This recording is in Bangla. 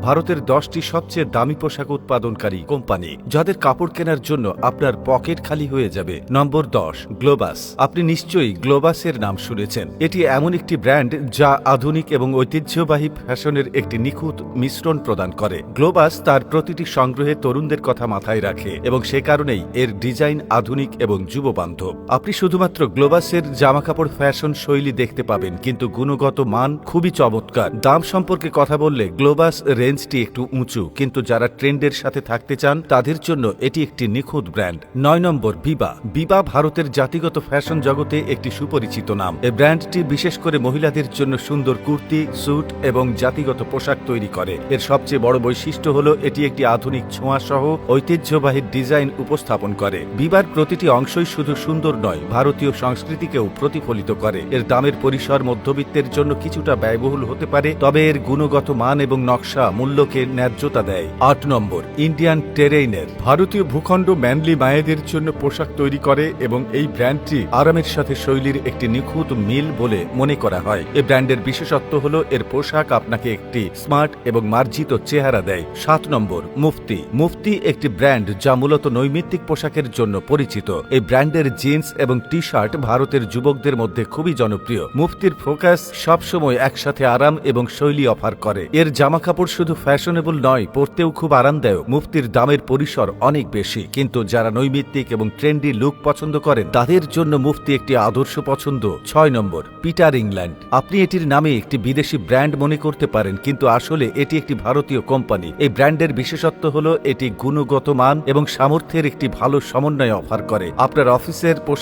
ভারতের 10টি সবচেয়ে দামি পোশাক উৎপাদনকারী কোম্পানি, যাদের কাপড় কেনার জন্য আপনার পকেট খালি হয়ে যাবে। নম্বর 10, গ্লোবাস। আপনি নিশ্চয়ই গ্লোবাসের নাম শুনেছেন। এটি এমন একটি ব্র্যান্ড যা আধুনিক এবং ঐতিহ্যবাহী ফ্যাশনের একটি নিখুঁত মিশ্রণ প্রদান করে। গ্লোবাস তার প্রতিটি সংগ্রহে তরুণদের কথা মাথায় রাখে এবং সে কারণেই এর ডিজাইন আধুনিক এবং যুববান্ধব। আপনি শুধুমাত্র গ্লোবাসের জামাকাপড় ফ্যাশন শৈলী দেখতে পাবেন, কিন্তু গুণগত মান খুবই চমৎকার। দাম সম্পর্কে কথা বললে গ্লোবাস রেঞ্জটি একটু উঁচু, কিন্তু যারা ট্রেন্ডের সাথে থাকতে চান তাদের জন্য এটি একটি নিখুঁত ব্র্যান্ড। 9 নম্বর, বিবা। বিবা ভারতের জাতিগত ফ্যাশন জগতে একটি সুপরিচিত নাম। এই ব্র্যান্ডটি বিশেষ করে মহিলাদের জন্য সুন্দর কুর্তি, স্যুট এবং জাতিগত পোশাক তৈরি করে। এর সবচেয়ে বড় বৈশিষ্ট্য হল এটি একটি আধুনিক ছোঁয়া সহ ঐতিহ্যবাহী ডিজাইন উপস্থাপন করে। বিবার প্রতিটি অংশই শুধু সুন্দর নয়, ভারতীয় সংস্কৃতিকেও প্রতিফলিত করে। এর দামের পরিসর মধ্যবিত্তের জন্য কিছুটা ব্যয়বহুল হতে পারে, তবে এর গুণগত মান এবং নকশা মূল্যকে ন্যায্যতা দেয়। 8 নম্বর, ইন্ডিয়ান টেরেইনের। ভারতীয় ভূখণ্ড ম্যানলি মায়েদের জন্য পোশাক তৈরি করে এবং এই ব্র্যান্ডটি আরামের সাথে শৈলীর একটি নিখুঁত মিল বলে মনে করা হয়। এই ব্র্যান্ডের বিশেষত্ব হল এর পোশাক আপনাকে একটি স্মার্ট এবং মার্জিত চেহারা দেয়। 7 নম্বর, মুফতি। মুফতি একটি ব্র্যান্ড যা মূলত নৈমিত্তিক পোশাকের জন্য পরিচিত। এই ব্র্যান্ডের জিন্স এবং টি শার্ট ভারতের যুবকদের মধ্যে খুবই জনপ্রিয়। মুফতির ফোকাস সবসময় একসাথে আরাম এবং শৈলী অফার করে। এর জামাকাপড় শুধু ফ্যাশনেবল নয়, পরতেও খুব আরামদায়ক। মুফতির দামের পরিসর অনেক বেশি, কিন্তু যারা নৈমিত্তিক এবং ট্রেন্ডি লুক পছন্দ করেন তাদের জন্য মুফতি একটি আদর্শ পছন্দ। 6 নম্বর, পিটার ইংল্যান্ড। আপনি এটির নামে একটি বিদেশি ব্র্যান্ড মনে করতে পারেন, কিন্তু আসলে এটি একটি ভারতীয় কোম্পানি। এই ব্র্যান্ডের বিশেষত্ব হল এটি গুণগত মান এবং সামর্থ্যের একটি ভালো সমন্বয় অফার করে। আপনার অফিসের পোশাক